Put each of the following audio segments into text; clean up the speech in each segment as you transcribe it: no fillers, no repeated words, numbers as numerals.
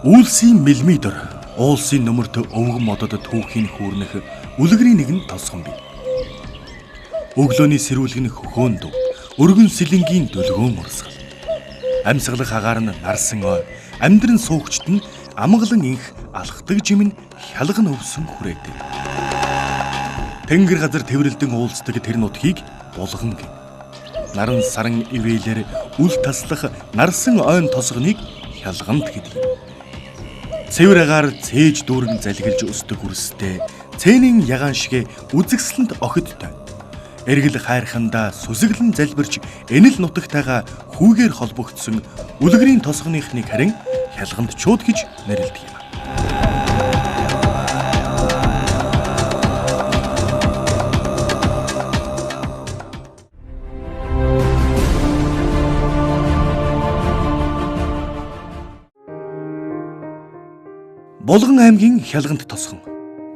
Үйлсийн миллиметр уулсын нөмөрт өвгөн модод түүхийн хүүрнэх үлгэрийн нэгэн тосгон бий. Өглөөний сэрүүлгэн хөхөөнд өргөн сэлэнгийн дөлгөөн урсгал. Амьсгалах агаар нь нарсан ой, амьдран суугчд нь амгалан инх алхдаг жим нь хялган өвсөн хүрээдэг. Тэнгэр газар тэврэлдэн уулздаг тэр нутгийг булган гэв. Наран саран ивэлэр үл таслах нарсан ойн тосгоныг хялганд гэдэг. Цэвэр агаар цээж дүүрэн залгилж өсдөг үрстэй цээнийн ягаан шигэ үзэгсэлэнд охидтой. Эргэл хайрхандаа сүсэглэн залбирч энэл нутагтайгаа хүүгээр холбогдсон үлгэрийн тосгоныхныг харин хялганд чууд гэж нэрлэдэг юм. Булган аймгийн хялгант тосгон,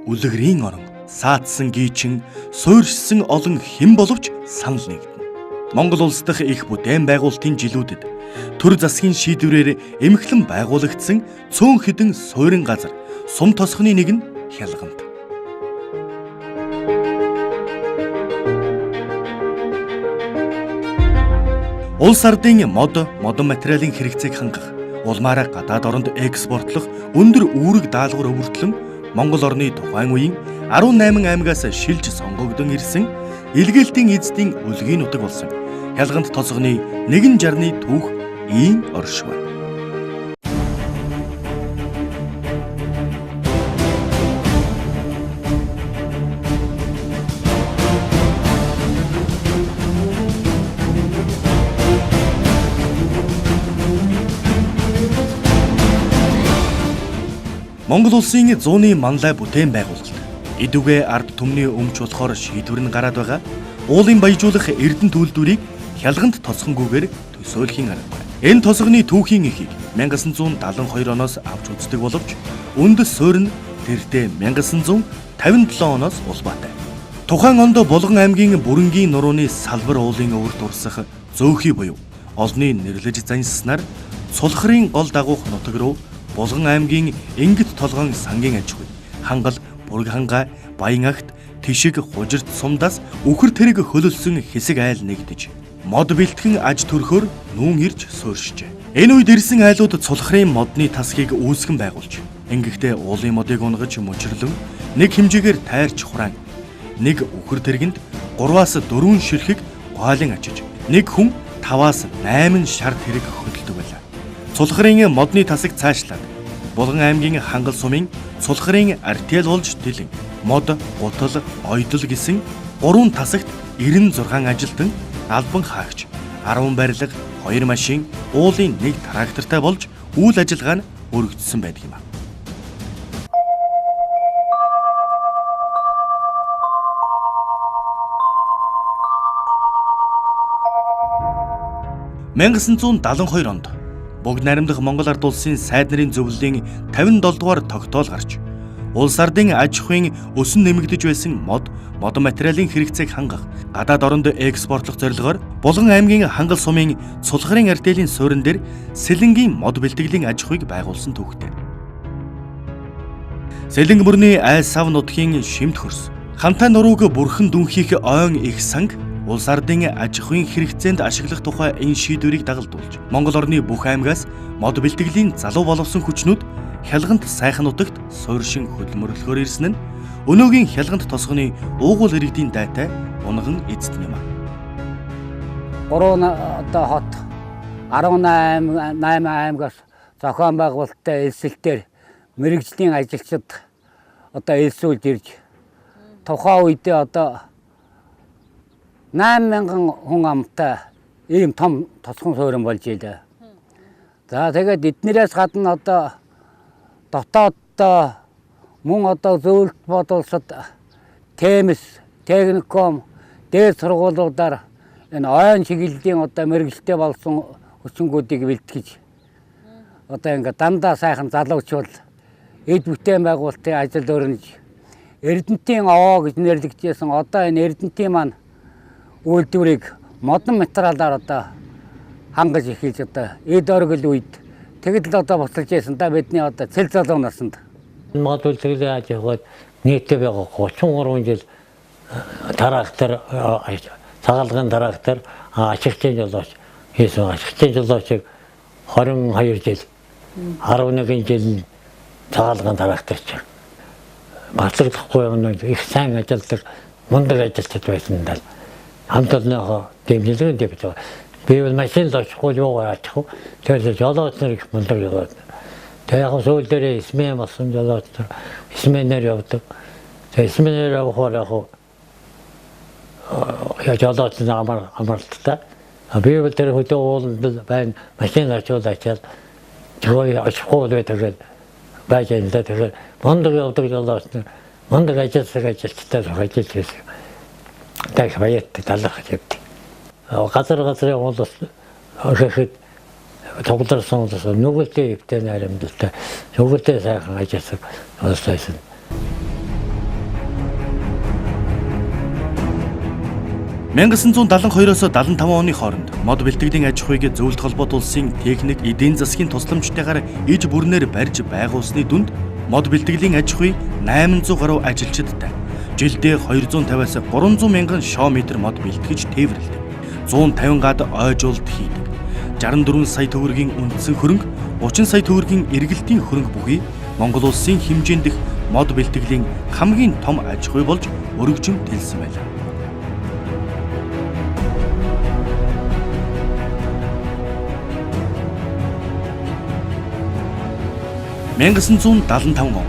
үлгэрийн орон, саатсан гийчин, суурьшсан олон хэн боловч санал нэгдэнэ. Монгол улс дахь их бүтээн байгуулалтын жилүүдэд төр засгийн шийдвэрээр эмхлэн байгуулагдсан цөөн хэдэн суурин газар, сум тосгоны нэг нь хялгант. Улс ардын модон материалын хэрэгцээг хангах, улмаараа гадаад оронд экспортлох өндөр үүрэг даалгавар өвөртлөн Монгол орны тухайн үеийн 18 аймагаас шилж сонгогдсон ирсэн илгээлтийн эзэдийн үлгийн нутаг болсон хялгант тосгоны 160-ны түүх ийм оршив. Монгол улсын 100-ны манлай бүтээн байгуулалт эдүгэ ард түмний өмч болохоор шийдвэр нь гараад байгаа. Уулын баяжуулах эрдэнэ төлөвлөрийг хялгант тосгонгүйгээр төсөөлхийн аргагүй. Энэ тосгоны түүхийн эхийг 1972 оноос авч үздэг боловч үндэс суурь нь тэртээ 1957 оноос улбаатай. Тухайн онд Булган аймгийн Бүрэнгийн нурууны салбар уулын өвөрт урсах зөөхий буюу олны нэрлэж заньснаар Цулхрын гол дагуух нутаг руу Булган аймгийн Ингэт толгойн сангийн аж ахуй, хангал, Бүргхангай, Баян-агт, Тишиг, Хужирт сумдаас үхэр тэрэг хөлөлсөн хэсэг айл нэгдэж, мод бэлтгэн аж төрхөөр нүүн ирж суурьшжээ. Энэ үед ирсэн айлууд Цулхрын модны тасгийг үүсгэн байгуулж, ингэхдээ уулын модыг унгаж мөчрлөн нэг хэмжээгээр тайрч хураан, нэг үхэр тэрэгэнд 3-аас 4 ширхэг гойлон ачиж, нэг хүн 5-аас 8 шар тэрэг хөдөлдөг байлаа. Цулхрын модны тасаг цаашлаад Булган аймгийн хангал сумын Цулхрын артел болж дэлэн мод, гутал, ойдол гэсэн 3 тасагт 96 ажилтан, албан хаагч, 10 барилга, 2 машин, уулын 1 трактортай болж үйл ажиллагаа нь өргөжсөн байдаг юм. 1972 онд Богд найрамдах Монгол ард улсын сайд нарын зөвлөлийн 57 дугаар тогтоол гарч улс ардын аж ахуйн өсөн нэмэгдэж байсан модон материалын хэрэгцээг хангах, гадаад оронд экспортлох зорилгоор Булган аймгийн хангал сумын Цулхрын артелийн суурин дээр сэлэнгийн мод бэлтгэлийн аж ахуйг байгуулсан түүхтэй. Сэлэнг мөрний айл сав нутгийн шимт хөрс, хамтай нурууг бүрхэн дүнхийх ойн их санг улс ардын аж ахуйн хэрэгцээнд ашиглах тухай энэ шийдвэрийг дагалдуулж, Монгол орны бүх аймгаас мод бэлтгэлийн залуу боловсон хүчнүүд хялгант сайхан нутагт суурьшин хөдөлмөрлөхөөр ирсэн нь өнөөгийн хялгант тосгоны уугуул иргэдийн дайтай унган эзэдэн юм. 3 хот 18 аймгаас зохион байгуулалттай элсэлтээр мэргэжлийн ажилчид элсүүлж ирж тухайн үедээ 8,000 хүн амтай ийм том тосгон суурин болж ийлээ. За тэгээд эднэрээс гадна дотоод мөн зөвлөлт бодулсад темс, техникум, дээд сургуулиудаар энэ ойн чиглэлийн мэргэжилтэй болсон хүчингүүдийг бэлтгэж ингээд дандаа сайхан залуучвал эд бүтээн байгуулалтын ажил өрнөж Эрдэнтийн овоо гэж нэрлэгдсэн энэ Эрдэнтийн маань үйлдвэрийг модон материалаар хангаж эхэлж эд оргил үед Тэгэд л одоо босч яасан да бидний одоо цэл залуу насанд. Магадгүй тэглээ яаж яваад нийтдээ байгаа 33 жил трактор цагаалгын трактор ашигчийн жолооч хийсэн. Ашигчийн жолоочийг 22 жил 11 жил цагаалгын тракторч батлагдахгүй юм их сайн ажилтдаг мундаг ажилтдаг байсан даа. Хамт олонхоо дэмжлэгэн дэвж байгаа. Би бол машин л очихгүй юу гаачих. Тэгэхээр жолооч нар их мундаг яваад. Тэгээ яг сүүл дээр эсмэн болсон жолооч нар эсмэнээр явдаг. Тэгээ эсмэнээр явахаар яг жолооч нар амарлттай. Би бол тэр хөдөө ууланд байна машин очиулаад жоо очихгүй байдаг байж энэ тэгэхээр мундаг явдаг жолооч нар мундаг ажилттай ажиллаж байсан. Так баят талах гэдэг. Газар уулс гэхэд тоглолсон нүгэлтэй өвтэй найрамдалтай нүгэлтэй сайхан ажилласан болсон. 1972-оос 75 оны хооронд мод бэлтгэлийн аж ахуйг зөвлөлт холбоот улсын техник эдийн засгийн тусламжтайгаар иж бүрнээр барьж байгуулсны дүнд мод бэлтгэлийн аж ахуй 800 гаруй ажилчидтай жилдээ 250-аас 300 мянган шометр мод бэлтгэж тээвэрлэдэг. 150 гад ойжуулт хийдэг. 64 сая төгрөгийн үндсэн хөрөнгө, 30 сая төгрөгийн эргэлтийн хөрөнгө бүхий Монгол улсын хэмжээнд их мод бэлтгэлийн хамгийн том аж ахуй болж өргөжин тэлсэн байлаа. (1975 он)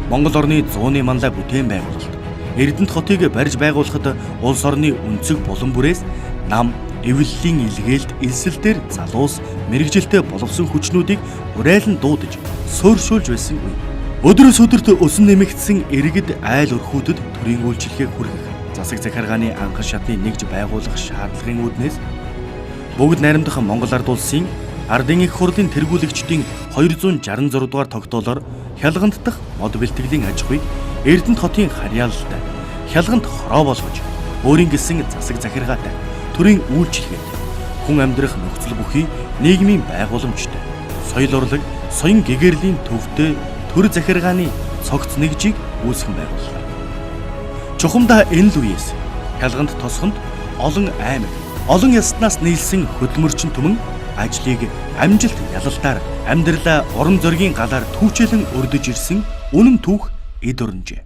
Монгол орны зууны манлай бүтээн байгуулалт Эрдэнэт хотыг барьж байгуулахад улс орны өнцөг булан бүрээс нам, эвлэлийн илгээлт, элсэлтээр залуус, мэрэгжилтэй боловсон хүчнүүдийг урайлан дуудаж, суурьшуулж байсан үе. Өдрөөс өдөрт өсөн нэмэгдсэн иргэд айл өрхүүдэд төрийн үйлчлэгийг хүргэх, засаг захиргааны анхан шатны нэгж байгуулах шаардлагын үүднээс бүгд найрамдах Монгол ард улсын Ардын их хурлын тэргүүлэгчдийн 266 дугаар тогтоолоор хялганд дахь мод бэлтгэлийн аж ахуйг Эрдэнэт хотын харьяалалтай хялганд хороо болгож өөрийн гэсэн засаг захиргаатай төрийн үйлчлэгээтэй хүн амьдрах нөхцөл бүхий нийгмийн байгууламжтай соёл урлаг соён гэгэрлийн төвтэй төр захиргааны цогц нэгжийг үүсгэн байгууллаа. Чухамдаа энэ л үеэс хялганд тосгонд олон аймаг олон ястнаас нийлсэн хөдөлмөрчин түмэн ажлыг амжилт ялалтаар амьдралаа уран зоригийн галаар түүчэлэн өрдөж ирсэн үнэн түүх эд өрнжээ.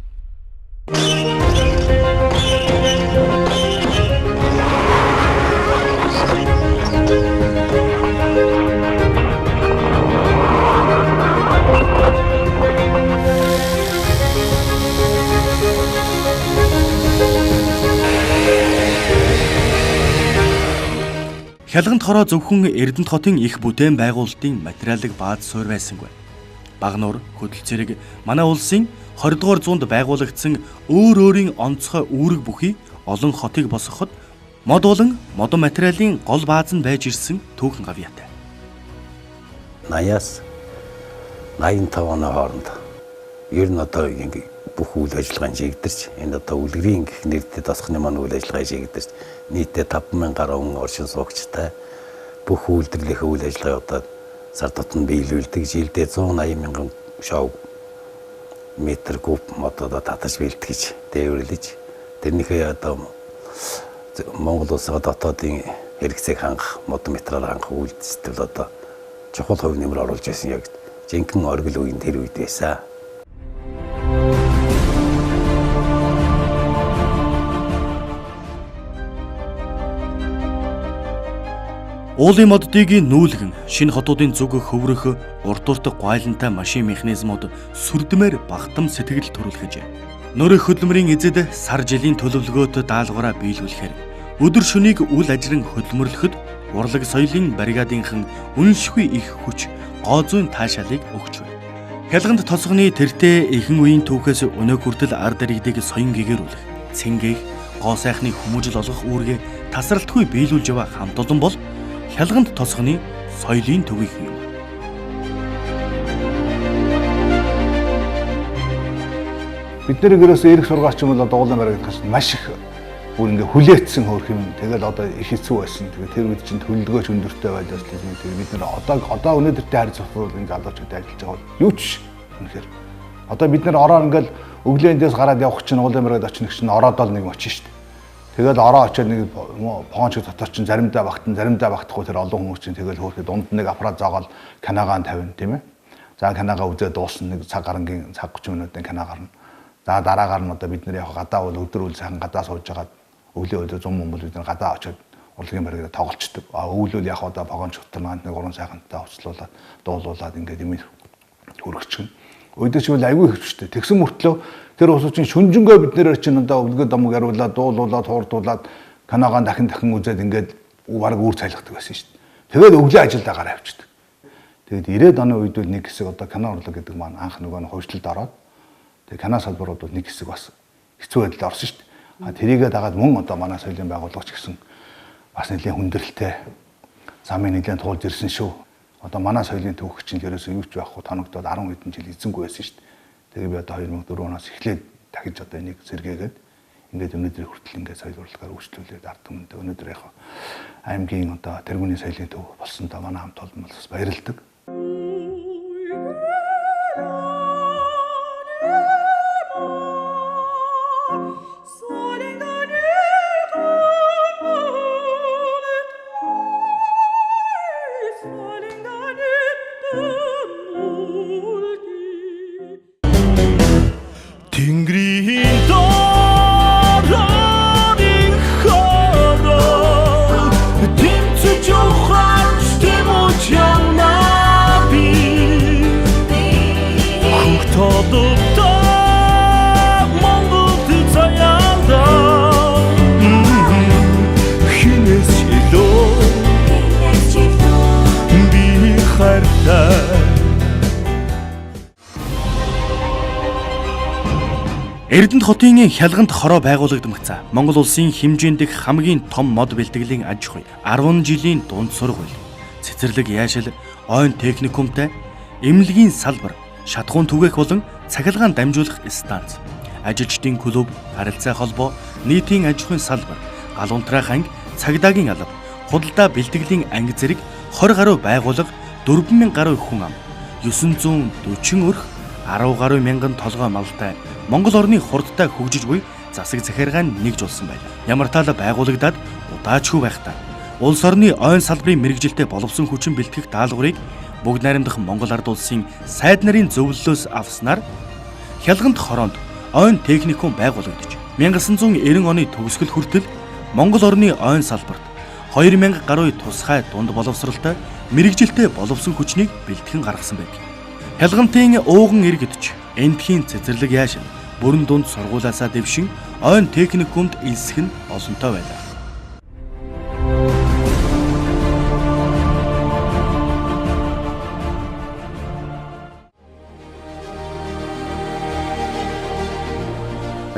Хялганд хороо зөвхөн Эрдэнэт хотын их бүтээн байгуулалтын материалыг бааз суурь байсангүй. Багнуур хөдөлцөрийг манай улсын 20 дугаар зуунд байгуулагдсан өөр өөрийн онцгой үүрэг бүхий олон хотыг босгоход мод болон модон материалын гол бааз нь байж ирсэн түүхэн гавьяатай. 80-аас 85 оны хооронд ер нь одоо бүх үйл ажиллагааны чигдэрч энэ одоо үлгэрийн гэх нэртэй тосхны маань үйл ажиллагааны чигдэрч нийтдээ 5000 гаруй оршин суугчтай бүх үйлдвэрлэлийн үйл ажиллагаа удаад сар тутмын биелүүлдэг жилдээ 180 мянган шов метр куб мод одоо татаж бэлтгэж дээвэрлэж тэрнийхээ одоо Монгол улсаа дотоодын хэрэгцээг хангах модон материал хангах үйлдэл одоо чухал хувь нэмэр оруулж байсан яг жинхэнэ оргил үеийн тэр үед байсан. Уулын моддыг нүүлгэн шинэ хотуудын зүг хөврөх уртууртаг гуайлантай машин механизмууд сүрдмээр багтам сэтгэл төрүүлгэж нөрөх хөдөлмөрийн эзэд сар жилийн төлөвлөгөөт даалгавраа биелүүлэхээр өдөр шөнийг үл ажрын хөдөлмөрлөхөд урлаг соёлын бригадынхан үнэлшгүй их хүч гоо зүйн таашаалыг өгч байна. Хялганд тосгоны тэртээ ихэнх үеийн түүхээс өнөөг хүртэл ард иргэдийг соён гэгэрүүлэх, цэнгээх, гоо сайхны хүмүүжил олгох үүргээ тасралтгүй биелүүлж яваа хамт олон бол Хялганд тосгоны соёлын төвийнхэн юм. Бид нэр ерөөсөө эрх сургаач юм бол одоо уулын бараг гэж маш их бүр ингээ хүлээцсэн хөрх юм. Тэгэл одоо их хэцүү байсан. Тэгээ тэр үед чинь төлөвлөгөөч өндөртэй байлаас тэгээ бид нэр одоо өнөөдөртэй харьц цогцол ингээ залуучууд ажиллаж байгаа бол юу ч үнэхээр одоо бид нэр ороор ингээл өглөөндөөс гараад явах чинь уулын очно гэж чинь ороод л нэг очно шүү дээ. Тэгэл ороо очоод нэг погонч дотор чинь заримдаа багтахгүй тэр олон хүмүүс чинь тэгэл хөөрхөд дунд нэг аппарат заагаал канагаан тавина тийм ээ. За канагаа үзээд дуусна нэг цаг гарангийн цаг 30 минутын канаа гарна. За дараагаар нь одоо бид нэр яг гадаа бол өдөр үл сайхан гадаа сууж байгаа өглөө 100 хүн бол бид нар гадаа очоод урлагийн баригаараа тоглолцдог. Өвлөл яг одоо погонч дотор маань нэг уран сайхантай уцлуулаад дуулуулаад ингээд юм хөргөчгөн. Өдөөч бол айгүй хэвчтэй. Тэгсэн мөртлөө тэр ус чинь шүнжэнгөө бид нэр чинь одоо өвлгөө домог яруулаад дуулуулаад хуурдуулаад канагаан дахин үзээд ингээд баг үүр цайлгадаг байсан шүү дээ. Тэгээд өглөө ажилдаа гараа авчдаг. Тэгээд 90-ад оны үед бол нэг хэсэг одоо канаа урлаг гэдэг маань анх нөгөө нь хувьчлалд ороод тэгээд канаа салбарууд бол нэг хэсэг бас хэцүү байдалд орсон шүү дээ. Тэрийгээ дагаад мөн одоо манай соёлын байгууллагч гэсэн бас нэлийн хүндрэлтэй замын нэлийн туулж ирсэн шүү. Одоо манай соёлын төвх чинь ерөөсөө юу ч байхгүй тоногдоод 10 хэдэн жил эзэнгүй байсан шүү дээ. Тэгээ би одоо 2004 оноос эхлээд дахиж одоо энийг сэргээгээд ингээд өнөөдрийн хүртэл ингээд соёл урлагаар үйлчлүүлээд ард түмэнд өнөөдөр яг аймгийн одоо тэргүүний соёлын төв болсондоо манай хамт олон бас баярлалдаг. Тэнгэрийн дороогийн хороо тэмцэж ухаарч тэмүүлж явнаа би хөх толгой Монголд заяандаа хинээс чилөө би хайртай. Эрдэнэт хотын хялганд хороо байгуулагдмагцаа Монгол улсын хэмжээнд хамгийн том мод бэлтгэлийн аж ахуй 10 жилийн дунд сургууль, цэцэрлэг яашил, ойн техникумтай, эмнэлгийн салбар, шатхуун түгээх болон цахилгаан дамжуулах станц, ажилчдын клуб, харилцаа холбоо, нийтийн аж ахуйн салбар, гал унтраах анги, цагдаагийн алба, худалдаа бэлтгэлийн анги зэрэг 20 гаруй байгууллага, 4000 гаруй хүн ам, 940 өрх, 10 гаруй мянган толгой малтай Монгол орны хурдтай хөгжиж буй засаг захиргаан нэгжүүлсэн байна. Ямар таал байгуулагдаад удаачгүй байхдаа улс орны ойн салбарын мэрэгжилтэд боловсон хүчин бэлтгэх даалгаврыг бүгд найрамдах Монгол ард улсын сайд нарын зөвлөлөөс авснаар хялганд хороонд ойн техникум байгуулагдаж 1990 оны төгсгөл хүртэл Монгол орны ойн салбарт 2000 гаруй тусгай дунд боловсралтай мэрэгжилтэд боловсон хүчнийг бэлтгэн гаргасан байдаг. Хялгантын ууган иргэдч эндхийн цэцэрлэг яашин бүрэн дунд сургуулиасаа дэвшин ойн техникумд элсэх нь олонтой байлаа.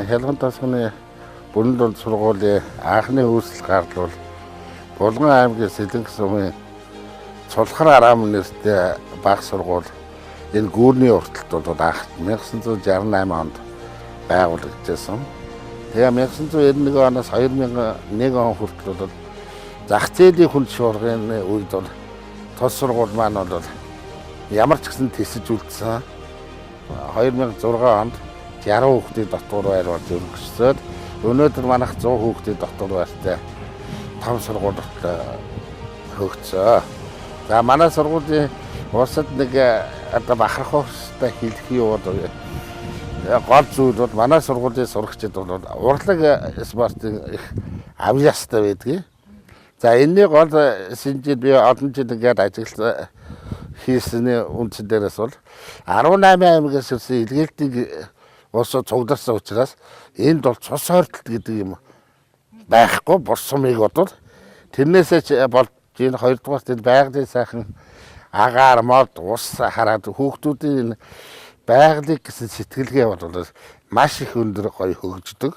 Хялган тасганы бүрэн дунд сургуулийн анхны үүсэл гарал бол Булган аймгийн Сэлэнг сумын Цулхар Араам нэртэй бага сургууль энэ гүүрний урталт бол анх 1968 онд байгуулагдсан. Тэгээ 1991 оноос 2001 он хүртэл бол зах зээлийн хүнд шуургын үед бол тус сургууль маань бол ямар ч гэсэн тэсэж үлдсэн. 2006 онд 60 хүүхдийн дотор байр болж өргөжсөд өнөөдөр манайх 100 хүүхдийн дотор байртай том сургуульд хөгжсөн. За манай сургуулийн улсад нэг одоо бахархах хөстэй хэлэх юм бол гол зүйл бол манай сургуулийн сурагчид бол урлаг спортын их авьяастай байдгийг. За энэний гол шинжил би олон жил ингээд ажил хийсний үндсэн дээрээс бол 18 аймагаас ирсэн илгээлтийн улсууд цугларсан учраас энд бол цус ойртолт гэдэг юм байхгүй бус сумыг бодвол тэрнээсээ болж энэ хоёрдугаар тэр байгалийн сайхан агаар мод ус хараад хүүхдүүдийн байгалыг гэсэн сэтгэлгээ бол маш их өндөр гоё хөгждөг.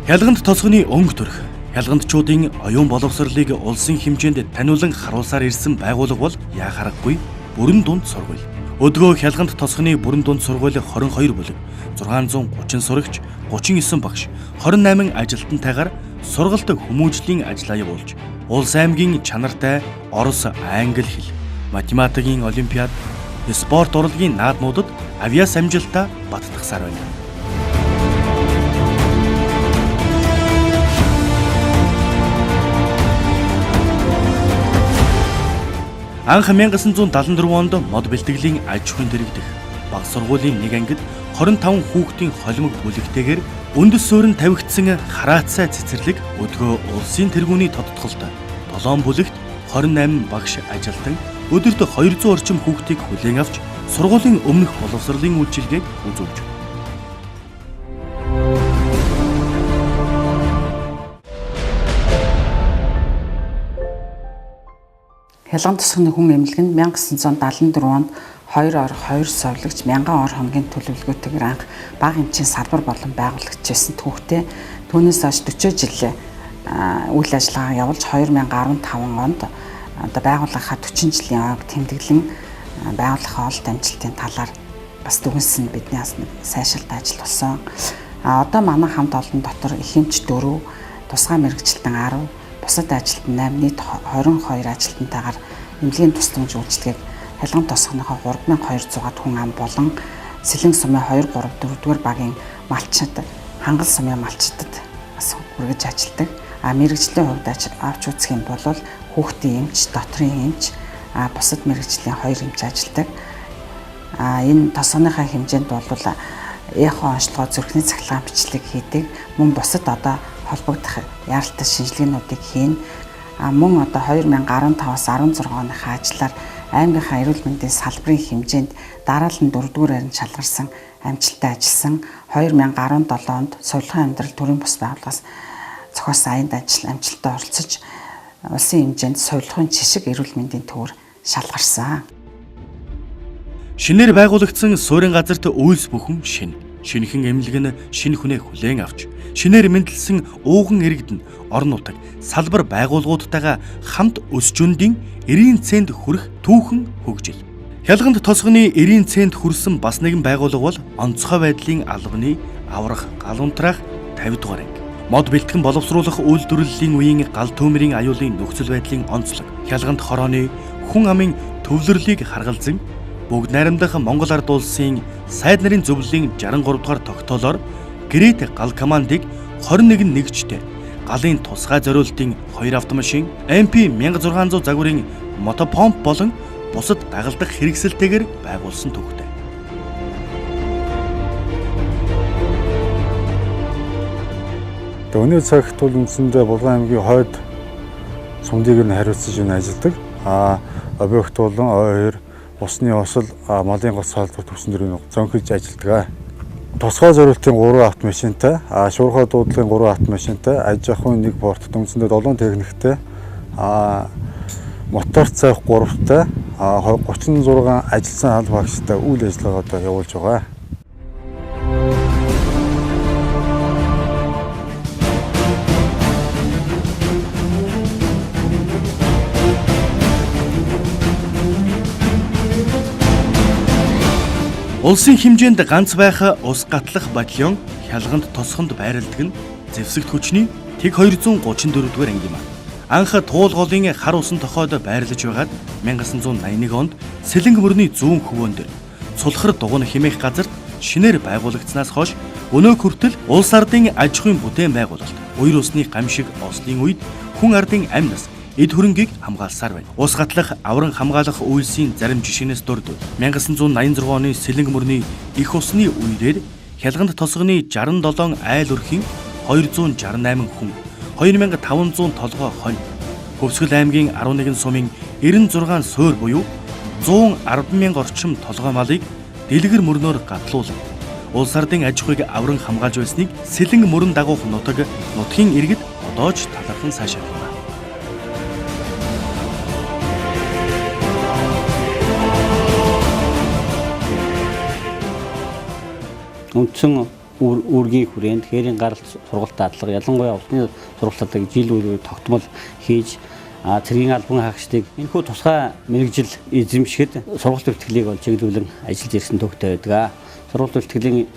Хялганд тосгоны өнгө төрх хялгандчуудын оюун боловсролыг улсын хэмжээнд таниулан харуулсаар ирсэн байгууллага бол яа харахгүй бүрэн дунд сургууль. Өдгөө хялганд тосгоны бүрэн дунд сургууль 22 бүлэг, 630 сурагч, 39 багш, 28 ажилтнтайгаар сургалт хүмүүжлийн ажил аяа болж, улс аймгийн чанартай орос, англи хэл, математикийн олимпиад, спорт урлагийн наадмуудад авиас амжилтаа баттгсаар байна. Анх 1974 онд мод бэлтгэлийн аж ахуйн дэргэдэх баг сургуулийн нэг ангид 25 хүүхдийн холимог бүлэгтэйгээр үндэс суурин тавигдсан хараацай цэцэрлэг өдгөө улсын тэргүүний тодтголд 7 бүлэгт 28 багш ажилтан өдөрт 200 орчим хүүхдийг хүлээн авч сургуулийн өмнөх боловсролын үйлчилгээг үзүүлж байна. Хялган тосгоны хүн эмнэлгэнд 1974 онд 2 ор 2 совлогч 1000 ор хоногийн төлөвлөгөөтэйгээр анх бага хэмжээний салбар болон байгуулагдчихсан түүхтэй түүнээс хойш 40 жил үйл ажиллагаа явуулж 2015 онд байгууллагынхаа 40 жилийн ойг тэмдэглэн байгууллагын олд амжилтын талаар бас дүгнсэн бидний сайшаалтай ажил болсон. Одоо манай хамт олон дотор их хэмж 4, тусгай мэргэжилтэн 10, бусад ажилтан 8, нийт 22 ажилтнтайгаар эмнэлгийн тусламж үйлчилгээг хялган тосгоныхоо 3200 хүн ам болон Сэлэн сумын 2, 3, 4-р багийн малчид, хангал сумын малчидад бас хүргэж ажилдаг. Мэргэжлийн хувьд авч үзэх юм бол хүүхдийн эмч, дотрын эмч, бусад мэргэжлийн 2 эмч ажилдаг. Энэ тосгоныхаа хэмжээнд бол эхо онцлогоо зүрхний цахилгаан бичлэг хийдэг. Мөн бусад одоо холбогдох яаралтай шинжилгээнүүдийг хийн. Мөн одоо 2015-аас 16 оныхаа ажлаар аймгийнхаа эрүүл мэндийн салбарын хэмжээнд дараалан 4-р харин шалгарсан амжилттай ажилласан. 2017 онд Сувилгын амьдрал төрийн бус байгууллагаас зохиосон аянд амжилттай оролцож улсын хэмжээнд Сувилгын жишг эрүүл мэндийн төвөр шалгарсан. Шинээр байгуулагдсан суурин газарт үйлс бүхэн шинэ. Шинэхэн эмнэлэг нь шинэ хүнээ хүлээн авч, шинээр мэндэлсэн ууган иргэдэн орон нутаг салбар байгууллагуудтайгаа хамт өсч өндийн 90 цент хүрэх түүхэн хөгжил. Хялганд тосгоны 90 цент хүрсэн бас нэгэн байгууллага бол онцгой байдлын албаны аврах, гал унтраах 50 дугаар анги. Мод бэлтгэн боловсруулах үйлдвэрлэлийн үеийн гал төмрийн аюулын нөхцөл байдлын онцлог. Хялганд хорооны хүн амын төвлөрлийг харгалзан бүгд найрамдах Монгол ард улсын сайд нарын зөвлөлийн 63 дугаар тогтоолоор Грейт гал командыг 21 нэгжтэй галын тусгай зориултын 2 автомашин, MP 1600 загварын мотопомп болон бусад дагалдах хэрэгсэлтэйгээр байгуулсан түүхтэй. Өнөө цагт бол үндсэндээ Булган аймгийн хойд сумдыг нь хариуцж ажилладаг. Объект болон O2 усны осол, малын гоц салбар төвсөн дөрвийн зөнхөж ажилладаг. Тусгай зориултын 3 автомашинтай, шуурхай дуудлагын 3 автомашинтай, аж ахуйн 1 портт үндсэндээ 7 техниктэй, мотор цайх 3-тай, 36 ажилласан аль багштай үйл ажиллагаа одоо явуулж байгаа. Улсын хэмжээнд ганц байх ус гатлах батальон хялганд тосгонд байрладаг нь зэвсэгт хүчний тэг 234-р анги юм. Анх туул голын хар усан тохойд байрлаж байгаад 1981 онд Сэлэнг мөрний зүүн хөвөн дээр цулхар дугуйн хэмээх газарт шинээр байгуулагдсанаас хойш өнөө хүртэл улс ардын аж ахуйн бүтээн байгуулалт, уур усны гамшиг ослын үед хүн ардын амь нас эд хөрөнгийг хамгаалсаар байна. Ус гатлах, авран хамгаалах үйлсийн зарим жишээнээс дурдвал 1986 оны Сэлэнг мөрний их усны үеэр хялганд тосгоны 67 айл өрхийн 268 хүн, 2500 толгой хонь, Хөвсгөл аймгийн 11 сумын 96 суур буюу 110,000 орчим толгой малыг дэлгэр мөрнөөр гатлуулан улс ардын аж ахуйг авран хамгаалж байсныг Сэлэнг мөрөн дагуух нутгийн иргэд одоо ч талархан сайшаална. Үндсэн үүргийн хүрээнд хээрийн гаралт сургалт дадлага ялангуяа усны сургалтуудыг жил үеэр тогтмол хийж цэргийн албан хаагчдыг энэхүү тусгай мэрэгжил эзэмшихэд сургалт бэлтгэлийг бол чиглүүлэн ажиллаж ирсэн төвтэй байдаг. Сургалт бэлтгэлийн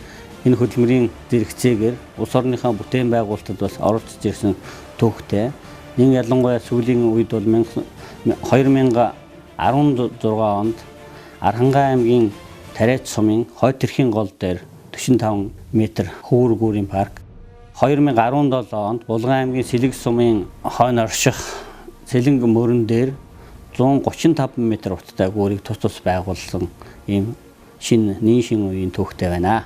энэ хөдөлмөрийн зэрэгцээгээр улс орныхаа бүтээн байгуулалтад бас оролцож ирсэн төвтэй. Энэ ялангуяа сүүлийн үед бол 2016 онд Архангай аймгийн Тариач сумын хойд тэрхийн гол дээр 45 м хөвөр гүүрийн парк, 2017 онд Булган аймгийн Сэлэг сумын хойно орших Сэлэнг мөрөн дээр 135 м уттай гүүрийг тус байгуулсан ийм нэн шин үеийн төвхтэй байна.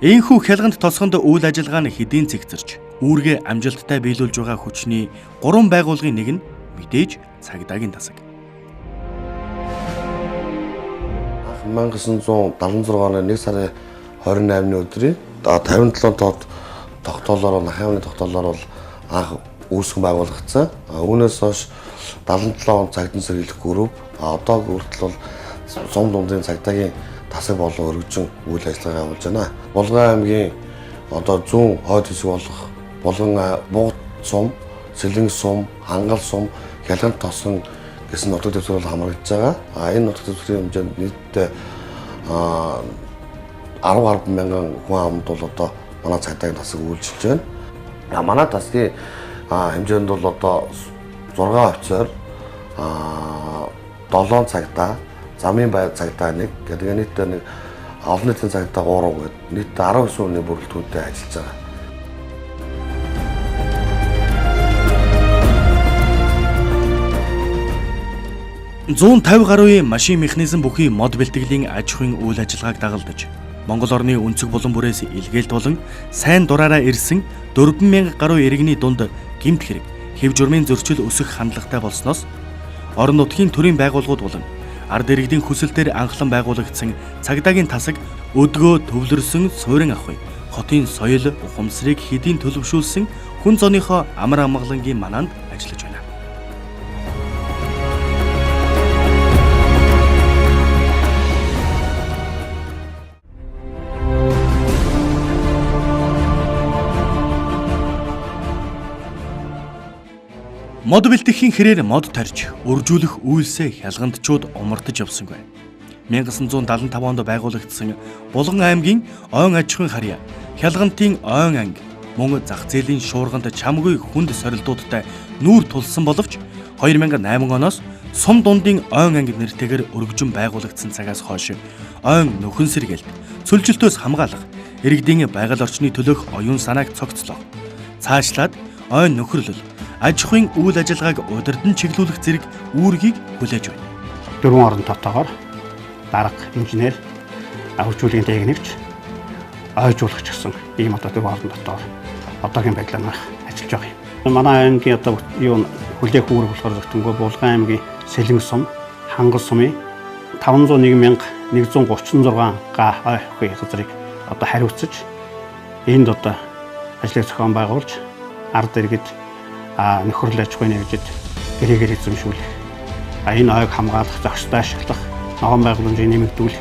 Ийхүү хялганд тосгонд үйл ажиллагаа нь хэдийн цэгцэрч үүргээ амжилттай биелүүлж байгаа хүчний 3 байгууллагын нэг нь мэдээж цагдаагийн тасаг. 1976 оны 1 сарын 28-ны өдрийн 57 тоод тогтоолоор Нахамны тогтоолоор бол анх үүсгэн байгуулагдсан. Үүнээс хойш 77 он цагдаа сэргийлэх групп одоо хүртэл бол сум дундын цагдаагийн тасаг болон өргөжин үйл ажиллагаа явуулж байна. Булган аймгийн одоо зүүн хойд хэсэг болох Булган Бууд сум, Сэлэнг сум, Хангал сум, Хялганд тосгон гэсэн нутаг дэвсгэр бол хамрагдж байгаа. Энэ нутаг дэвсгэрийн хэмжээнд нийтдээ 10 мянган хүн амд бол одоо манай цагдаагийн тасаг үйлчилж байна. Манай тасгийн хэмжээнд бол одоо 6 офицер, 7 цагдаа, замын байр цагдаа нэг, гэдэг нийтдээ нэг олон нийтийн цагдаа 3 гээд нийтдээ 19 хүний бүрэлдэхүүнтэй ажиллаж байгаа. Зүүн 50 гаруй машин механизм бүхий мод бэлтгэлийн аж ахуйн үйл ажиллагааг дагалдаж Монгол орны өнцөг булан бүрээс илгээлт болон сайн дураараа ирсэн 4000 гаруй иргэний дунд гэмт хэрэг, хэв журмын зөрчил өсөх хандлагатай болсноос орон нутгийн төрийн байгууллагууд болон ард иргэдийн хүсэлтээр анхлан байгуулагдсан цагдаагийн тасаг өдгөө төвлөрсөн суурин ахуй, хотын соёл, ухамсарыг хэдийн төлөвшүүлсэн хүн зооныхоо амар амгалангийн манаанд ажиллаж байна. Мод бэлтгэхийн хэрээр мод тарж, өржүүлэх үйлсээ хялгандчууд умартаж явсангүй. 1975 онд байгуулагдсан Булган аймгийн ойн аж ахуйн харьяа, Хялгантын ойн анги мөн зах зээлийн шуурганд чамгүй хүнд сорилтуудтай нүүр тулсан боловч 2008 оноос сум дундын ойн анги нэртэйгээр өргөжин байгуулагдсан цагаас хойш ойн нөхөн сэргээлт, цөлжилтөөс хамгаалах, иргэдийн байгаль орчны төлөөх оюун санааг цогцлоо. Цаашлаад ойн нөхөрлөл, аж ахуйн үйл ажиллагааг удирдан чиглүүлэх зэрэг үүргийг хүлээж байна. 4 орон дотоогоор дарга, инженер, хөгжүүлгийн техникч, ойжуулагч гэсэн ийм одоо 4 орон дотоогоор одоогийн байдлаар ажиллаж байгаа юм. Манай аймгийн одоо юу хүлээх үүрэг болохоор зөвхөн Булган аймгийн Сэлэнг сум, Хангал сумын 501,136 га ой ахуй газрыг одоо хариуцаж энд одоо ажлыг зохион байгуулж ард иргэд нөхөрлөл аж ахуйн нэгжид гэрээгээр эзэмшүүлэх, энэ ойг хамгаалах, зохистой ашиглах, ногоон байгууламжийг нэмэгдүүлэх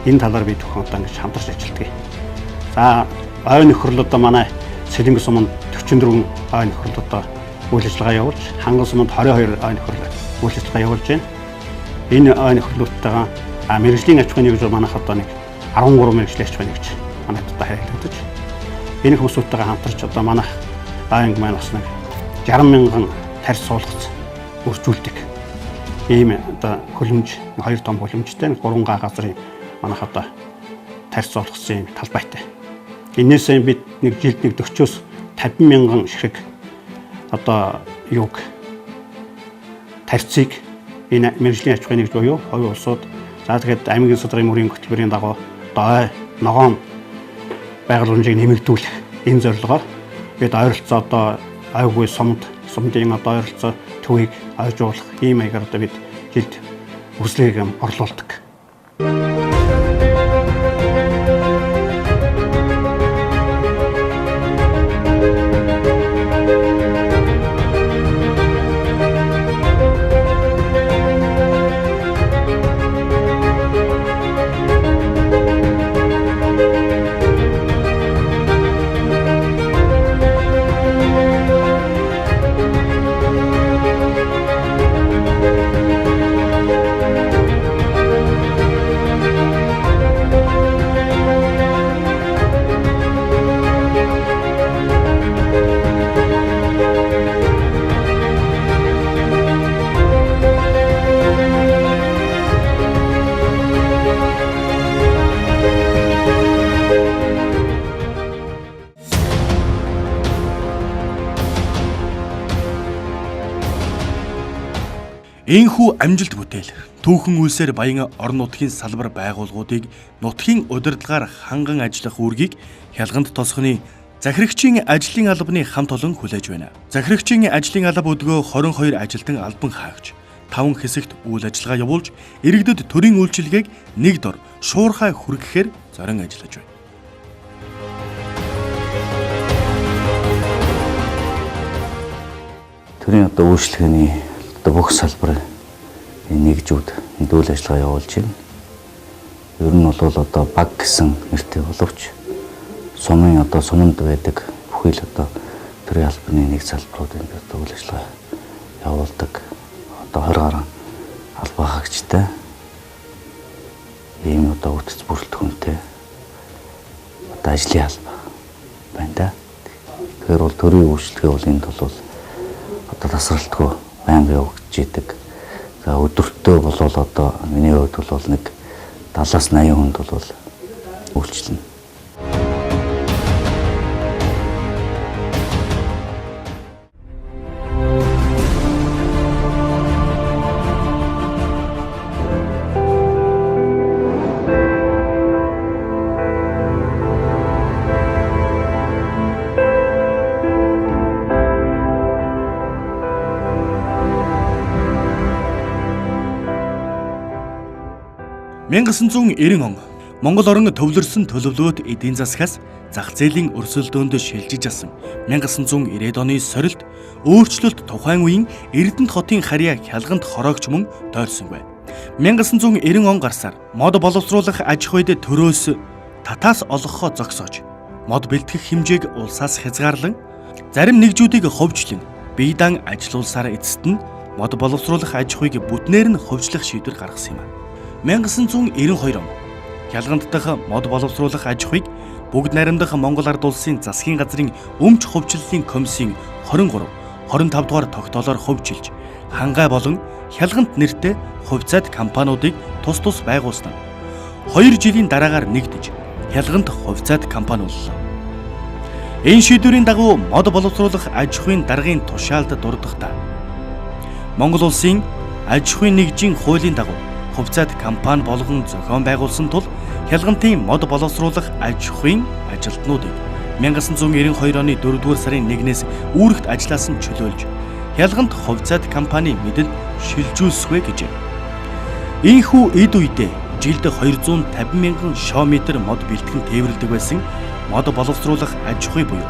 энэ талаар бид бүхэн одоо ингэж хамтарч ажилладаг. За ой нөхөрлөл одоо манай Сэлэнг суманд 44 ой нөхөрлөл одоо үйл ажиллагаа явуулж, Хангал суманд 22 ой нөхөрлөл үйл ажиллагаа явуулж байна. Энэ ой нөхөрлөлтөйгээ мэргэжлийн аж ахуйн нэгж манайх одоо нэг 13 мэргэжлийн аж ахуйн нэгж манайд одоо харилцагдаж энэ хүмүүстэйгээ хамтарч одоо манайх анги маань бас нэг 60 мянган тарьс суулгац өржүүлдэг. Ийм одоо хөлөмж, 2 том хөлөмжтэй 3 га газрын манайх одоо тарьс суулгацсан талбайтай. Энээсээ бид нэг жилд нэг 40-оос 50 мянган ширхэг одоо юг тарьцыг энэ мэргэжлийн аж ахуйн нэгж буюу хувийн улсууд за тэгээд аймгийн судрын мөрийн хөтөлбөрийн дагуу одоо ногоон байгууламжийг нэмэгдүүлэх энэ зорилгоор бид ойролцоо одоо айгүй сумдын одоо ойролцоо төвийг ойжуулах ийм маягаар одоо бид жилд үрслэгийг орлуулдаг. Ийхүү амжилт бүтээл түүхэн үйлсээр баян орон нутгийн салбар байгууллагуудыг нутгийн удирдлагаар ханган ажиллах үүргийг хялганд тосгоны захирагчийн ажлын албаны хамт олон хүлээж байна. Захирагчийн ажлын алба өдгөө 22 ажилтан албан хаагч 5 хэсэгт үйл ажиллагаа явуулж иргэдэд төрийн үйлчилгээг нэг дор шуурхай хүргэхээр зорин ажиллаж байна. Төрийн үйлчлэгээний бүх салбарын нэгжүүд энд үйл ажиллагаа явуулж байна. Ер нь бол баг гэсэн нэртэй боловч сумын суманд байдаг бүхий л төрийн албаны нэг салбарууд энд үйл ажиллагаа явуулдаг. 20 гаруй албан хаагчтай ийм үтц бүрэлдэхүүнтэй ажлын алба байна да. Тэгэхээр бол төрийн үйлчлэгээ бол энд бол тасралтгүй байнга явагдаж идэг. За өдөртөө бол миний хувьд бол нэг 70-80 хүнд бол үйлчлэнэ. он Монгол орон төвлөрсөн төлөвлөгөөт эдийн засгаас зах зээлийн өрсөлдөөнд шилжиж асан 1990-ад оны сорилт өөрчлөлт тухайн үеийн Эрдэнэт хотын харьяа хялганд хороогч мөн тойрсонгүй. 1990 он гарсаар мод боловсруулах аж ахуйд төрөөс татаас олгохоо зогсоож мод бэлтгэх хэмжээг улсаас хязгаарлан зарим нэгжүүдийг ховжлон бие даан ажилуулсаар эцэст нь мод боловсруулах аж ахуйг бүтнээр нь ховжлох шийдвэр гаргасан юм. 1992 он хялганд дахь мод боловсруулах аж ахуйг бүгд найрамдах Монгол Ард улсын засгийн газрын өмч ховчлолын комиссийн 23-25 дугаар тогтоолоор ховжилж хангай болон хялгант нэртэй хувьцаат компаниудыг тус тус байгуулсан. 2 жилийн дараагаар нэгдэж хялгант хувьцаат компани боллоо. Энэ шийдвэрийн дагуу мод боловсруулах аж ахуйн даргын тушаалд дурдахдаа Монгол улсын аж ахуйн нэгжийн хуулийн дагуу хувьцаат компани болгон зохион байгуулсан тул хялгантын мод боловсруулах аж ахуйн ажилтнуудыг 1992 оны 4-р сарын 1-ээс үүрэгт ажилласан чөлөөлж хялгант хувьцаат компани мэдэл шилжүүлсвэ гэж. Ийхүү эд үедээ жилд 250 мянган шометр мод бэлтгэн тээвэрлдэг байсан мод боловсруулах аж ахуй буюу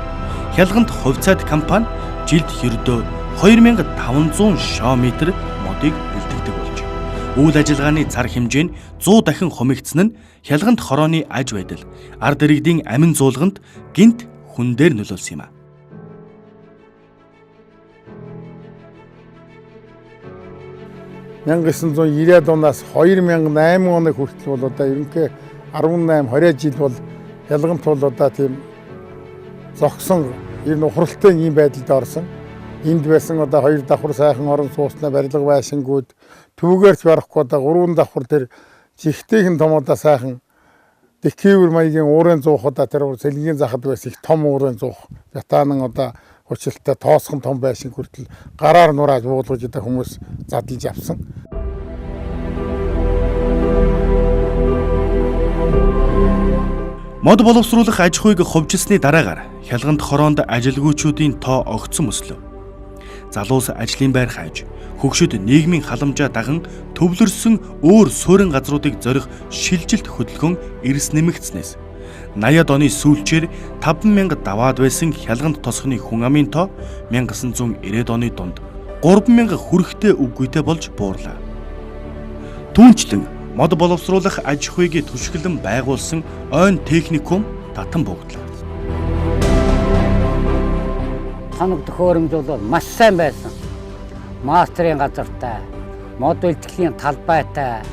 хялгант хувьцаат компани жилд ердөө 2500 шометр модыг бэлтгэдэг болж үйл ажиллагааны цар хэмжээ нь 100 дахин хумигдсан нь хялгант хорооны аж байдал ард иргэдийн амин зуулганд гинт хүн дээр нөлөөлсөн юм а. (1990-ад оноос 2008 оны хүртэл бол ерөнхий 18-20 жил бол хялгант бол тийм зогсон ер нь ухралтай ийм байдалд орсон. Энд байсан хоёр давхар сайхан орон сууцны барилга байшингууд түүгээрч барахгүй 3 давхар тэр жигтэйхэн том сайхан дэкивэр маягийн уурын зуух тэр сэлгийн захад байсан их том уурын зуух ятаанан хүчилтэй тоосхон том байшин хүртэл гараар нурааж буулгаж хүмүүс задлж авсан. Мод боловсруулах аж ахуйг ховжилсны дараагаар хялгант хороонд ажилгүйчүүдийн тоо огцсон өслөө. Залуус ажлын байр хайж, хөгшөд нийгмийн халамжаа даган төвлөрсөн өөр суурин газруудыг зорих шилжилт хөдөлгөөн эрс нэмэгдснээс 80-ад оны сүүлчээр 5000 даваад байсан хялгант тосгоны хүн амын тоо 1990-ад оны дунд 3000 хүрэхтэй үгүйтэй болж буурлаа. Түүнчлэн мод боловсруулах аж ахуйг түшгэлэн байгуулсан ойн техникум татан богдлоо. Ханаг төхөөрөмж бол маш сайн байсан. Мастерын газартай, мод бэлтгэлийн талбайтай,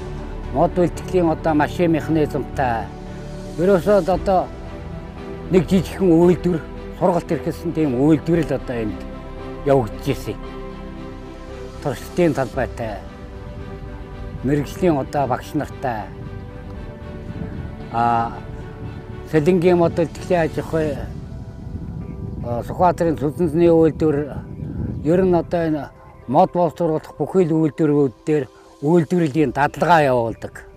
мод бэлтгэлийн машин механизмтай. Ерөөсөө нэг жижигхэн үйлдвэр сургалт эрхэлсэн тийм үйлдвэр л энд явагдаж ирсэн. Туршилтын талбайтай, мэрэгжлийн багш нартай, сэлэнгийн мод бэлтгэлийн аж ахуй Сүхбаатарын сүнсний үйлдвэр ер нь энэ мод боловсруулах бүхий л үйлдвэрүүд дээр үйлдвэрлэлийн дадлагаа явуулдаг.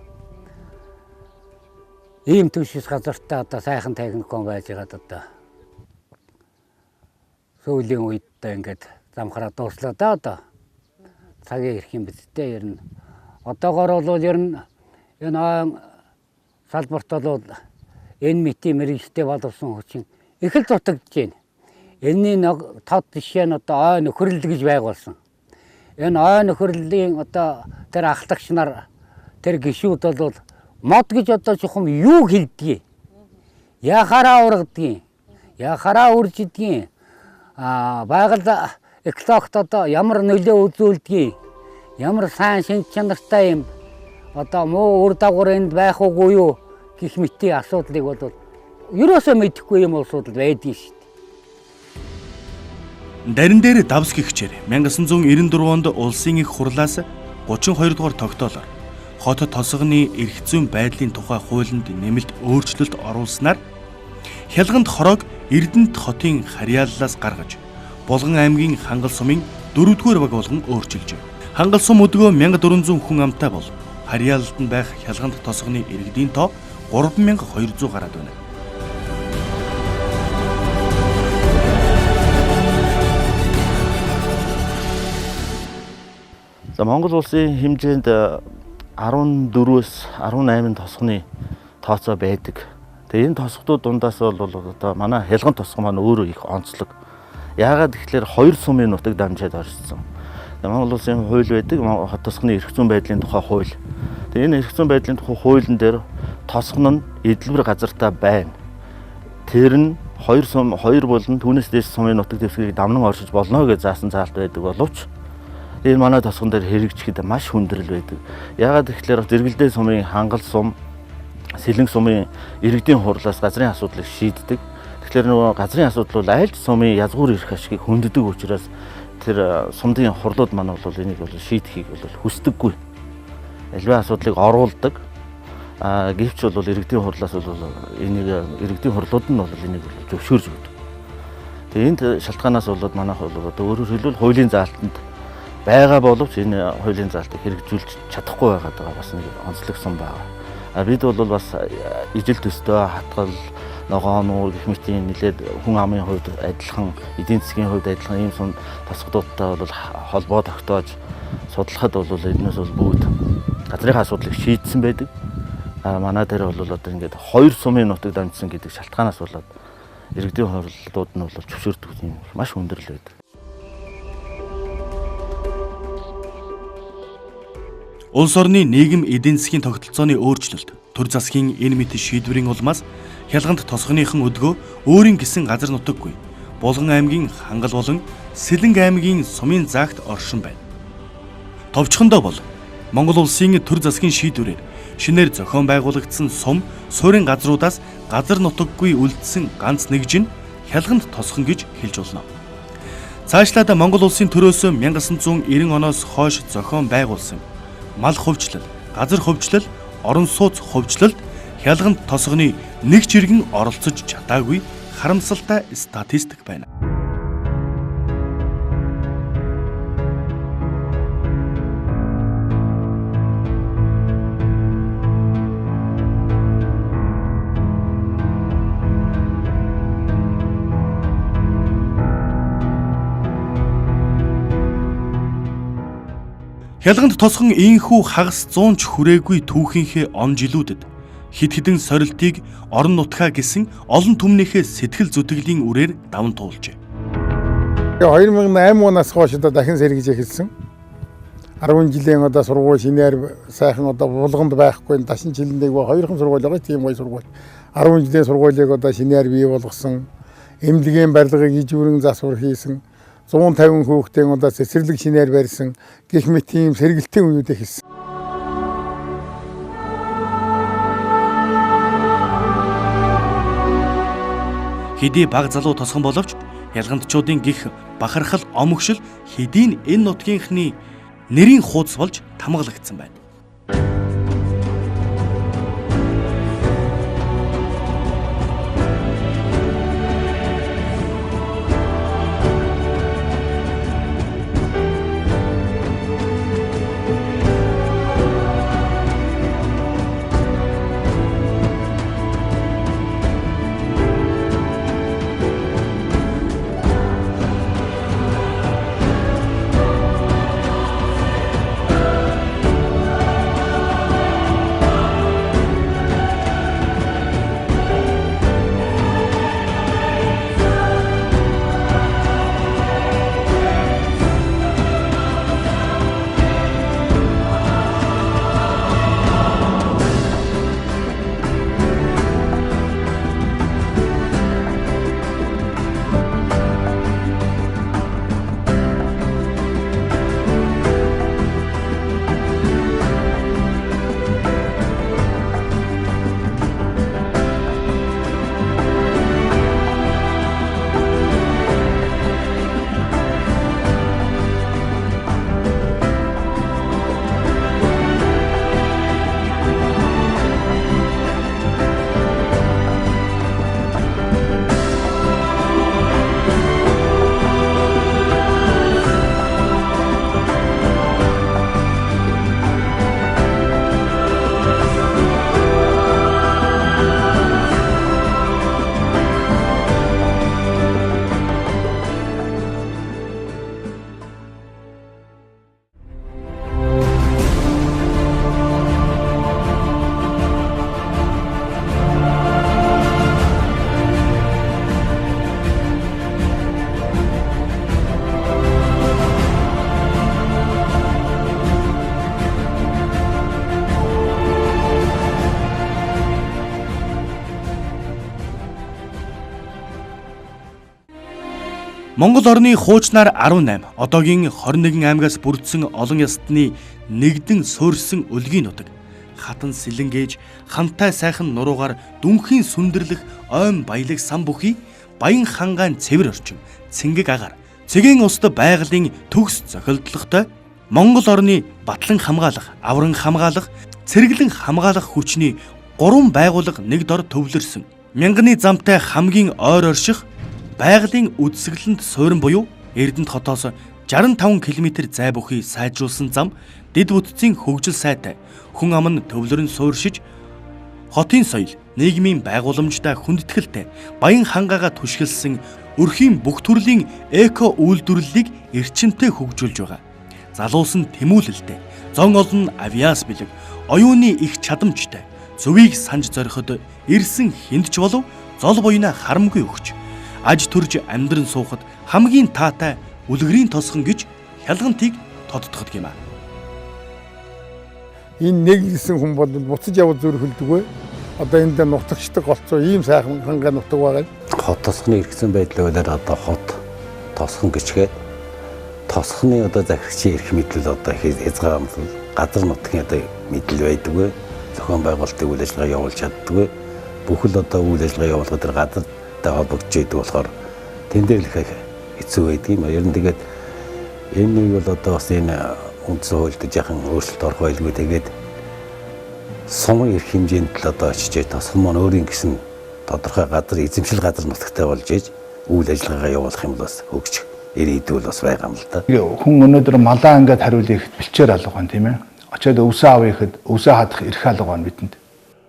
Ийм төвшис газартаа одоо сайхан техникум байж байгаад одоо сүүлийн үед ингээд замхраа дууслаа да одоо. Цагийн ирэх юм биз дээ ер нь. Одоогоор бол ер нь энэ салбарт бол энэ мэтийн мэрэгжтэй боловсон хүчин их л дутагдж байна. Энэний тод жишээ нь одоо ой нөхөрлөл гэж байгуулсан. Энэ ой нөхөрлөлийн одоо тэр ахлагч нар тэр гишүүд бол мод гэж одоо чухам юу хэлдгийг. Яхаараа ургадгийг. Яхаараа үржидгийг. Байгаль экологт одоо ямар нөлөө үзүүлдгийг. Ямар сайн шинж чанартай юм одоо муу үр дагавар энд байх уугүй юу гэх мэтийн асуудлыг бол ерөөсөө мэдэхгүй юм асуудал байдгийг шүү дээ. Дарин дээр давс гихчээр 1994 онд улсын их хурлаас 32 дугаар тогтоолоор хот тосгоны эрх зүйн байдлын тухай хуулинд нэмэлт өөрчлөлт оруулснаар хялганд хороог Эрдэнэт хотын харьяаллаас гаргаж Булган аймгийн Хангал сумын 4-р баг болгон өөрчилжээ. Хангал сум өдгөө 1400 хүн амтай бол харьяалалд нь байх хялганд тосгоны иргэдийн тоо 3200 гараад байна. За Монгол улсын хэмжээнд 14-өөс 18 тосгоны тооцоо байдаг. Тэгээ энэ тосгодууд дундаас бол одоо манай хялган тосго маань өөрөө их онцлог. Яагаад гэвэл 2 сумын нутаг дамжаад оршсон. Монгол улсын хууль байдаг, хот тосгоны эрх зүйн байдлын тухай хууль. Тэгээ энэ эрх зүйн байдлын тухай хуулийн дээр тосгон нь эдлбэр газартаа байна. Тэр нь 2 сум 2 болон түүнээс дээш сумын нутаг дэвсгэрийг дамнан оршиж болно гэж заасан заалт байдаг боловч энэ манай тосгон дээр хэрэгжихэд маш хүндрэл байдаг. Яагаад гэвэл зэрэгэлдээ сумын Хангал сум, Сэлэнг сумын иргэдийн хурлаас газрын асуудлыг шийддэг. Тэгэхээр нөгөө газрын асуудал бол аль ч сумын язгуур эрх ашигыг хүнддэг учраас тэр сумдын хурлууд маань бол энийг бол шийдэхийг бол хүсдэггүй. Альва асуудлыг оруулдаг. Гэвч бол иргэдийн хурлаас бол энийг иргэдийн хурлууд нь бол энийг зөвшөөрж өгдөг. Тэгээ энд шалтгаанаас болоод манайх бол одоо өөрөөр хэлбэл хуулийн заалтанд байгаа боловч энэ хуулийн заалтыг хэрэгжүүлж чадахгүй байгаа бас нэг онцлогсон байгаа. Бид бол бас ижил төстэй хатгал, ногоон нуур гэх мэтийн нэлээд хүн амын хувьд адилхан, эдийн засгийн хувьд адилхан ийм сум тосгодуудтай бол холбоо тогтоож судлахад бол эднээс бол бүгд газрын асуудлыг шийдсэн байдаг. Манай дээр бол одоо ингээд 2 сумын нутаг дамжсан гэдэг шалтгаанаас болоод иргэдийн хурлууд нь бол зөвшөөрдөг юм маш хүндрэл байдаг. Улс орны нийгэм эдийн засгийн тогтолцооны өөрчлөлт, төр засгийн энэ мэт шийдвэрийн улмаас хялганд тосгоныхан өдгөө өөрийн гэсэн газар нутаггүй Булган аймгийн Хангал болон Сэлэнг аймгийн сумын загт оршин байна. Товчхондоо бол Монгол улсын төр засгийн шийдвэрээр шинээр зохион байгуулагдсан сум, суурин газруудаас газар нутаггүй үлдсэн ганц нэгж нь хялганд тосгон гэж хэлж болно. Цаашлаад Монгол улсын төрөөс 1990 оноос хойш зохион байгуулсан мал хувьчлал, газар хувьчлал, орон сууц хувьчлалд хялганд тосгоны нэг чиргэн оролцож чадаагүй харамсалтай статистик байна. Хялганд тосгон ийхүү хагас 100 ч хүрээгүй түүхийнхээ он жилүүдэд хэд хэдэн сорилтыг орон нутгаа гэсэн олон түмнийхээ сэтгэл зүтгэлийн үрээр даван туулжээ. 2008 оноос хойш одоо дахин сэргийж эхэлсэн. 10 жилийн одоо сургууль шинээр сайхан одоо булганд байхгүй дашин жилэндээ 2хан сургууль байгаа тийм гоё сургууль. 10 жилийн сургуулийг одоо шинээр бий болгосон. Эмнэлгийн барилгыг ижүүрэн засвар хийсэн. 150 хүүхдийн одоо цэцэрлэг шинээр барьсан гэх мэт тийм сэргэлтийн үеуд эхэлсэн. Хэдий баг залуу тосгон боловч хялгандчуудын гих бахархал омогшил хэдийн энэ нутгийнхны нэрийн хуудас болж тамгалагдсан байна. Монгол орны хуучнаар 18, одоогийн 21 аймгаас бүрдсэн олон ястны нэгдэн суурьсан улгийн нутаг. Хатан сэлэнгээж, хамтай сайхан нуруугаар дүнхийн сүндэрлэх ойн баялаг сан бүхий, баян хангаан цэвэр орчим, цэнгэг агаар, цэгийн уст байгалийн төгс зохиолдлоготой Монгол орны батлан хамгаалах, авран хамгаалах, цэргэлэн хамгаалах хүчний 3 байгууллага нэг дор төвлөрсөн. Мянганы замтай хамгийн ойр орших байгалийн үдсгэлэнд суурин буюу Эрдэнэт хотоос 65 км зай бүхий сайжруулсан зам, дэд бүтцийн хөгжил сайтай, хүн ам нь төвлөрөн суурьшиж, хотын соёл, нийгмийн байгууламжтай хүндэтгэлтэй, баян хангаагаа түшгэлсэн өрхийн бүх төрлийн эко үйлдвэрлэлийг эрчимтэй хөгжүүлж байгаа. Залуусан тэмүүлэлтэй, зон олон авиас бэлэг, оюуны их чадамжтай, зөвийг санж зориход ирсэн хүнд ч болов зол буйна харамгүй өгч, аж төрж амьдран суухад хамгийн таатай үлгэрийн tosgon гэж хялгантыг тодтогдох юм аа. Энэ нэг гэсэн хүн бол буцаж явал зүр хөлдөгөө. Одоо энд нутагчдаг голцоо ийм сайхан хангаа нутаг байгаа. Хот tosgоны иргэсэн байдлаар одоо хот tosgon гэчгээд tosgоны одоо захирагчийн эрх мэдэл одоо их хязгаартай газар нутгийн одоо мэдэл байдаггүй. Зохион байгуулалтыг үйл ажиллагаа явуулж чаддаггүй. Бүхэл одоо үйл ажиллагаа явуулахад тэр газартай холбогдож идэг болохоор тэн дээр л их хэцүү байдаг юм. Ер нь тэгээд энэ нь бол одоо бас энэ үндсэн хуульд яхан өөрчлөлт орох байлгүй. Тэгээд сумын эрх хэмжээнд л одоо очиж tosgon маань өөрийн гэсэн тодорхой газар эзэмшил газар нутагтай болж иж үйл ажиллагаагаа явуулах юм бол бас хөгжих ирээдүй бас байгаа юм л да. Хүн өнөөдөр малаа ингээд хариулъя гэхэд бэлчээр алга байна тийм ээ. Очоод өвсөө авъя гэхэд өвсөө хадах эрх алга байна бидэнд.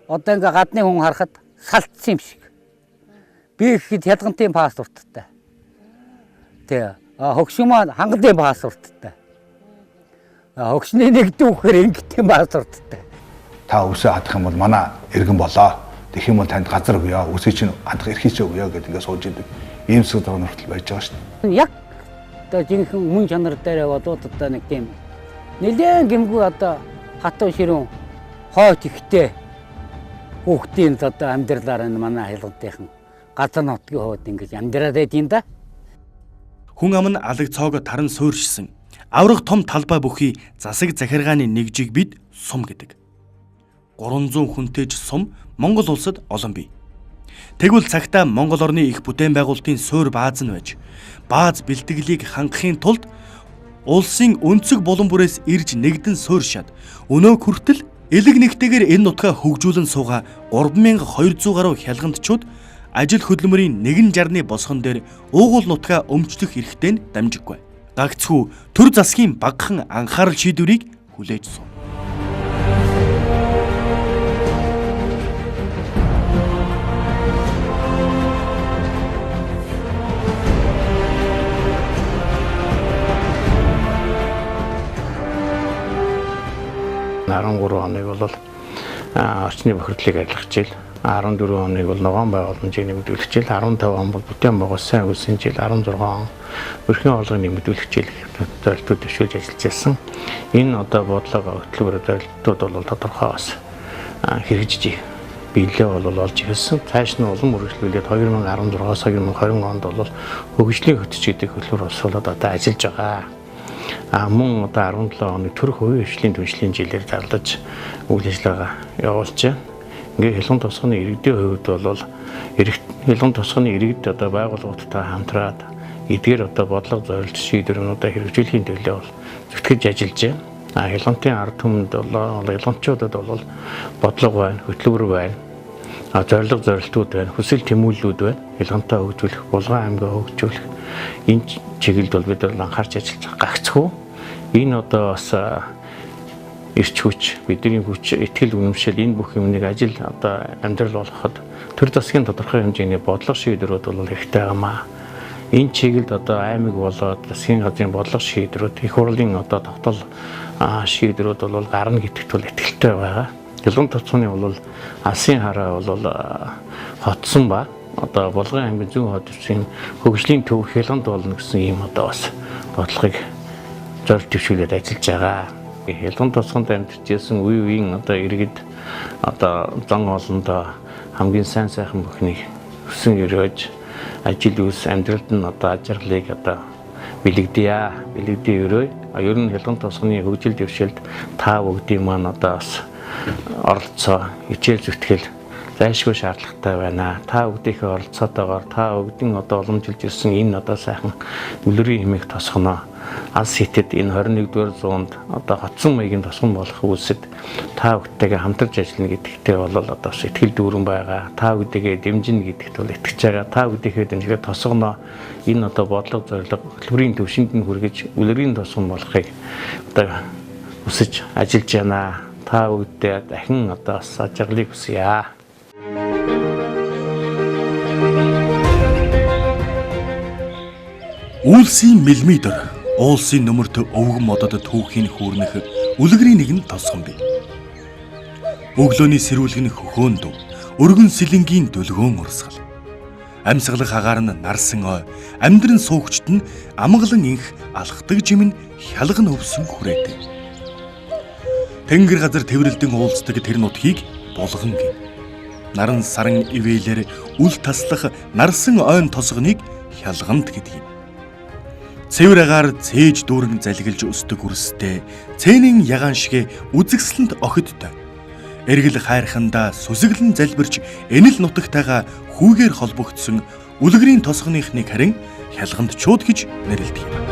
Одоо ингээ гадны хүн харахад салтсан юм шиг. Би ихэд хялгантын паспорттай. Тэ хөгшин маань хангалтын паспорттай. Хөгшний нэгдүгээр үхээр ингэтийн паспорттай. Та өвсөө хадах юм бол манай иргэн болоо. Тэгэх юм бол танд газар өгье, өвсөө чинь хадах эрхийг ч өгье гэдэг ингээ сууж идэг. Ийм зүйл хүртэл байж байгаа шүү дээ. Яг одоо жинхэнэ мөн чанар дээр бодоод одоо нэг тийм нэлээд гэмгүй одоо хатуу ширүүн хойт ихтэй хүүхдийн одоо амьдралаар энэ манай хялгантынхан газар нутгийн хувьд ингэж амьдраад байдیں۔ Да. Хүн ам нь алаг цоог таран суурьшсан. Аврах том талбай бүхий засаг захиргааны нэгжийг бид сум гэдэг. 300 хүнтэйж сум Монгол улсад олон бий. Тэгвэл цагтаа Монгол орны их бүтээн байгуулалтын суурь бааз нь байж, бааз бэлтгэлийг хангахын тулд улсын өнцөг булан бүрээс ирж нэгдэн суурьшаад өнөө хүртэл элэг нэгтэйгээр энэ нутгаа хөгжүүлэн суугаа 3200 гаруй хялгантчууд ажил хөдөлмөрийн 160-ны босгон дээр уугуул нутгаа өмчлөх эрхтэй нь дамжиггүй. Гагцхүү төр засгийн багахан анхаарал шийдвэрийг хүлээж суув. Хоног бол орчны бохирдлыг арилгах жил, 14 хоног бол ногоон байгууламжийг нэмэгдүүлэх жил, 15 он бол бүтээн байгуулалт сайн үлсэн жил, 16 он өрхийн орлогыг нэмэгдүүлэх жил зорилтууд төвшүүлж ажиллаж байсан. Энэ одоо бодлого хөтөлбөр зорилтууд бол тодорхой бас хэрэгжиж биелээ бол олж ирсэн. Цааш нь улам үргэлжлүүлээд 2016-аас 2020 онд бол хөгжлийн хөтөч гэдэг хөтөлбөр боловсруулаад одоо ажиллаж байгаа. Мөн одоо 17 оны төрөх хувийн хвшлийн түншлийн жилээр зарлаж үйл ажиллагаа явуулж байна. Ингээ хялган tosгоны иргэдийн хувьд бол хялган tosгоны иргэд одоо байгууллагуудтай хамтраад эдгээр одоо бодлого зорилт шийдвэрнүүдээ хэрэгжүүлэхийн төлөө бол зүтгэж ажиллаж байна. Хялгантын ард түмэнд бол хялганчуудад бол бодлого байна, хөтөлбөр байна. Зорилго зорилтууд байна, хүсэл тэмүүллүүд байна. Хялгантаа хөгжүүлэх, Булган аймгаа хөгжүүлэх энэ чиглэлд бол бид нар анхаарч ажиллаж гагцгүй. Энэ одоо бас эрч хүч, бидний хүч, итгэл үнэмшил энэ бүх юмныг ажил одоо амьдрал болгоход төр засгийн тодорхой хэмжээний бодлого шийдвэрүүд бол хэрэгтэй юмаа. Энэ чиглэлд одоо аймаг болоод засгийн газрын бодлого шийдвэрүүд, их хурлын одоо тогтоол шийдвэрүүд бол гарна гэдэгт бол итгэлтэй байгаа. Хялган tosгоны бол алсын хараа бол хотсон ба одоо Булган аймгийн зүүн хот төвчийн хөгжлийн төв хялганд болно гэсэн ийм одоо бас бодлогыг зорилт төвшүүлээд ажиллаж байгаа. Хялган tosгонд амьдарчсэн үе үеийн одоо иргэд одоо зан олондоо хамгийн сайн сайхан бүхнийг өсөн өрөөж ажил үйлс амьдралд нь одоо ажиглалыг одоо бэлэгдээ өрөө. Ер нь хялган тосгоны хөгжил дэвшилд та бүгдийн маань одоо бас оролцоо хичээл зүтгэл зайлшгүй шаардлагатай байна. Та бүгдийнхээ оролцоотойгоор та бүгдийн одоо уламжилж ирсэн энэ одоо сайхан үлгэрийн хэмээх тосгоноо алс хитэд энэ 21-р зуунд одоо хотсон маягийн тосгон болох үйлсэд та бүдтэйгээ хамтарч ажиллана гэдэгтээ бол одоо сэтгэл дүүрэн байгаа. Та бүдтэйгээ дэмжинэ гэдэгт бол итгэж байгаа. Та бүдийнхээ дэмжлэг тосгоноо энэ одоо бодлого зорилго хөтөлбөрийн төвшөнд нь хүргэж үлгэрийн тосгон болохыг одоо хүсэж ажиллаж байна. Та бүдтэй дахин одоо ажиглалыг хүсье. Үйлсийн миллиметр уулсын нөмөрт өвгөн модод түүхийн хүүрнэх үлгэрийн нэгэн тосгон бий. Өглөөний сэрүүлэг нь хөхөөнд өргөн сэлэнгийн дүлгөөн урсгал. Амьсгалах агаар нь нарсан ой, амьдрын суугчд нь амгалан инх алхдаг жим нь хялган өвсөн хүрээтэй. Тэнгэр газар тэврэлдэн уулздаг тэр нутгийг булган гин. Наран саран ивэлэр үл таслах нарсан ойн тосгоныг хялгант гэдэг юм. Цэвэр агаар цээж дүүрэн залгилж өсдөг үрстэй, цээнийн ягаан шигэ үзэгсэлэнт охидтой. Эргэл хайрхандаа сүсэглэн залбирч энэл нутагтайгаа хүүгээр холбогдсон үлгэрийн тосгоныхныг харин хялгандчууд гэж нэрлэдэг юм.